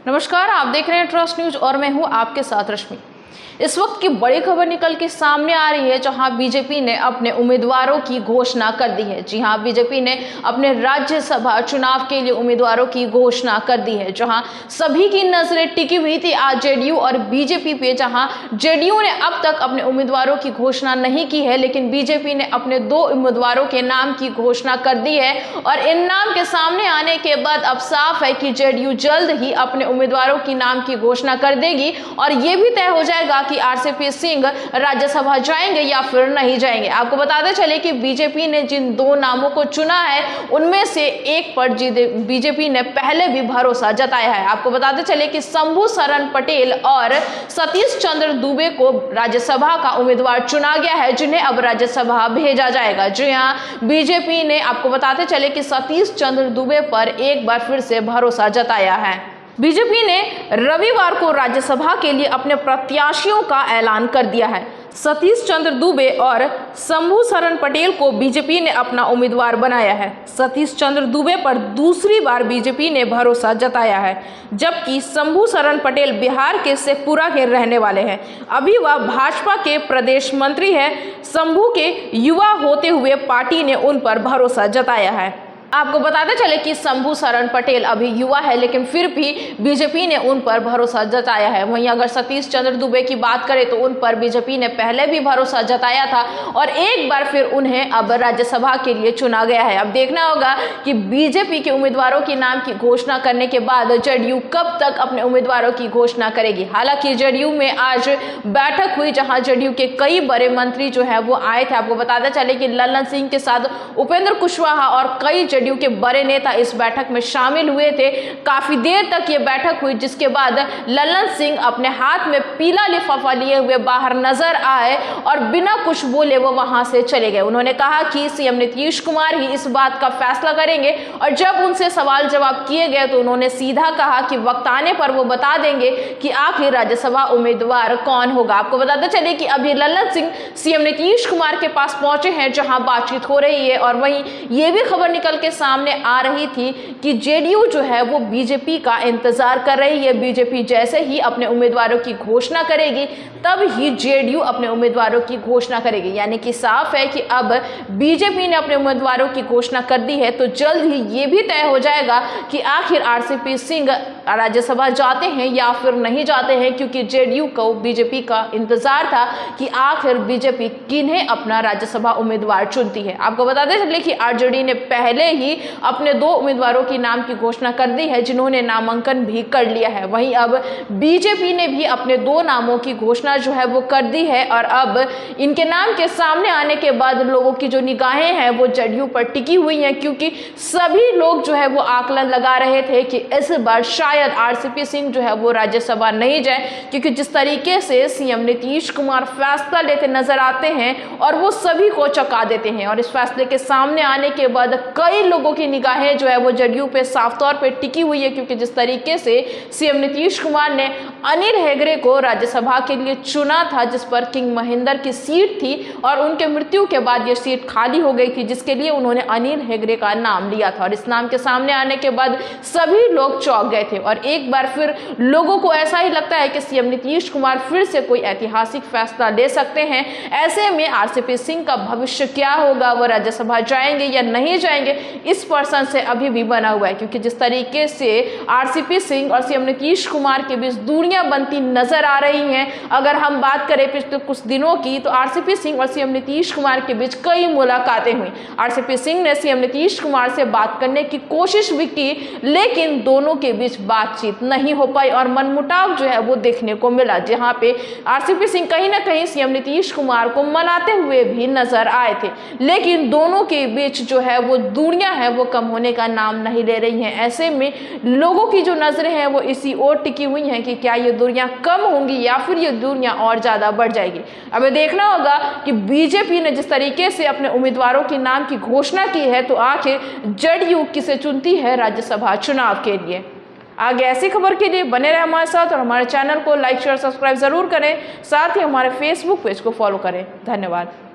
नमस्कार, आप देख रहे हैं ट्रस्ट न्यूज और मैं हूं आपके साथ रश्मि। इस वक्त की बड़ी खबर निकल के सामने आ रही है, जहां बीजेपी ने अपने उम्मीदवारों की घोषणा कर दी है। जी हां, बीजेपी ने अपने राज्यसभा चुनाव के लिए उम्मीदवारों की घोषणा कर दी है। जहां सभी की नजरें टिकी हुई थी आज जेडीयू और बीजेपी पे, जहां जेडीयू ने अब तक अपने उम्मीदवारों की घोषणा नहीं की है, लेकिन बीजेपी ने अपने 2 उम्मीदवारों के नाम की घोषणा कर दी है। और इन नाम के सामने आने के बाद अब साफ है कि जेडीयू जल्द ही अपने उम्मीदवारों की नाम की घोषणा कर देगी और ये भी तय हो जाएगा कि आरसीपी सिंह राज्यसभा जाएंगे या फिर नहीं जाएंगे। आपको बताते चले कि बीजेपी ने जिन 2 नामों को चुना है उनमें से एक पर बीजेपी ने पहले भी भरोसा जताया है। आपको बताते चले कि शंभू शरण पटेल और सतीश चंद्र दुबे को राज्यसभा का उम्मीदवार चुना गया है, जिन्हें अब राज्यसभा भेजा जाएगा। जी हां, बीजेपी ने आपको बताते चले कि सतीश चंद्र दुबे पर एक बार फिर से भरोसा जताया है। बीजेपी ने रविवार को राज्यसभा के लिए अपने प्रत्याशियों का ऐलान कर दिया है। सतीश चंद्र दुबे और शंभू शरण पटेल को बीजेपी ने अपना उम्मीदवार बनाया है। सतीश चंद्र दुबे पर दूसरी बार बीजेपी ने भरोसा जताया है, जबकि शंभू शरण पटेल बिहार के शेखपुरा के रहने वाले हैं। अभी वह भाजपा के प्रदेश मंत्री है। शंभू के युवा होते हुए पार्टी ने उन पर भरोसा जताया है। आपको बताते चले कि शंभू शरण पटेल अभी युवा है, लेकिन फिर भी बीजेपी ने उन पर भरोसा जताया है। वहीं अगर सतीश चंद्र दुबे की बात करें तो उन पर बीजेपी ने पहले भी भरोसा जताया था और एक बार फिर उन्हें अब राज्यसभा के लिए चुना गया है। अब देखना होगा कि बीजेपी के उम्मीदवारों के नाम की घोषणा करने के बाद जेडीयू कब तक अपने उम्मीदवारों की घोषणा करेगी। हालांकि जेडीयू में आज बैठक हुई, जहां जेडीयू के कई बड़े मंत्री जो है वो आए थे। आपको बताते चले कि ललन सिंह के साथ उपेंद्र कुशवाहा और कई जेडीयू के बड़े नेता इस बैठक में शामिल हुए थे। काफी देर तक ये बैठक हुई, जिसके बाद ललन सिंह अपने हाथ में पीला लिफाफा लिए हुए बाहर नजर आए और बिना कुछ बोले वो वहां से चले गए। उन्होंने कहा कि सीएम नीतीश कुमार ही इस बात का फैसला करेंगे और जब उनसे सवाल जवाब किए गए तो उन्होंने सीधा कहा कि वक्त आने पर वो बता देंगे कि आखिर राज्यसभा उम्मीदवार कौन होगा। आपको बताते चले कि अभी ललन सिंह सीएम नीतीश कुमार के पास पहुंचे हैं, जहां बातचीत हो रही है। और वहीं ये भी खबर निकल के सामने आ रही थी कि जेडीयू जो है वो बीजेपी का इंतजार कर रही है। बीजेपी जैसे ही अपने उम्मीदवारों की घोषणा करेगी तब ही जेडीयू अपने उम्मीदवारों की घोषणा करेगी। यानी कि साफ है कि अब बीजेपी ने अपने उम्मीदवारों की घोषणा कर दी है तो जल्द ही ये भी तय हो जाएगा कि आखिर आरसीपी सिंह राज्यसभा जाते हैं या फिर नहीं जाते हैं, क्योंकि जेडीयू को बीजेपी का इंतजार था कि आखिर बीजेपी किन्हें अपना राज्यसभा उम्मीदवार चुनती है। आपको बताते चले कि आरजेडी ने पहले ही अपने 2 उम्मीदवारों की नाम की घोषणा कर दी है, जिन्होंने नामांकन भी कर लिया है। वहीं अब बीजेपी ने भी अपने 2 नामों की घोषणा जो है वो कर दी है और अब इनके नाम के सामने आने के बाद लोगों की जो निगाहें हैं वो जेडीयू पर टिकी हुई हैं, क्योंकि सभी लोग जो है वो आकलन लगा रहे थे कि इस बार शायद आरसीपी सिंह जो है वो राज्यसभा नहीं जाए, क्योंकि जिस तरीके से सीएम नीतीश कुमार फैसला लेते नजर आते हैं और वो सभी को चौंका देते हैं। और इस फैसले के सामने आने के बाद कई लोगों की निगाहें जो है वो जेडीयू पे साफ तौर पे टिकी हुई है, क्योंकि जिस तरीके से सीएम नीतीश कुमार ने अनिल हेगड़े को राज्यसभा के लिए चुना था, जिस पर किंग महेंद्र की सीट थी और उनके मृत्यु के बाद ये सीट खाली हो गई थी, जिसके लिए उन्होंने अनिल हेगड़े का नाम लिया था। और इस नाम के सामने आने के बाद सभी लोग चौंक गए थे और एक बार फिर लोगों को ऐसा ही लगता है कि सीएम नीतीश कुमार फिर से कोई ऐतिहासिक फैसला ले सकते हैं। ऐसे में आरसीपी सिंह का भविष्य क्या होगा, वो राज्यसभा जाएंगे या नहीं जाएंगे, इस पर संशय अभी भी बना हुआ है, क्योंकि जिस तरीके से आरसीपी सिंह और सीएम नीतीश कुमार के बीच दूरियां बनती नजर आ रही हैं। अगर हम बात करें पिछले कुछ दिनों की, तो आरसीपी सिंह और सीएम नीतीश कुमार के बीच कई मुलाकातें हुई। आरसीपी सिंह ने सीएम नीतीश कुमार से बात करने की कोशिश भी की, लेकिन दोनों के बीच बातचीत नहीं हो पाई और मनमुटाव जो है वो देखने को मिला, जहां पे आरसीपी सिंह कहीं ना कहीं सीएम नीतीश कुमार को मनाते हुए भी नजर आए थे, लेकिन दोनों के बीच जो है वो दूरियां है वो कम होने का नाम नहीं ले रही हैं। ऐसे में लोगों की जो नजरें हैं वो इसी ओर टिकी हुई हैं कि क्या ये दूरियां कम होंगी या फिर ये दूरियां और ज्यादा बढ़ जाएगी। अब ये देखना होगा कि बीजेपी ने जिस तरीके से अपने उम्मीदवारों के नाम की घोषणा की है तो आखिर जेडीयू किसे चुनती है राज्यसभा चुनाव के लिए। आगे ऐसी खबर के लिए बने रहे हमारे साथ और हमारे चैनल को लाइक शेयर सब्सक्राइब जरूर करें, साथ ही हमारे फेसबुक पेज को फॉलो करें। धन्यवाद।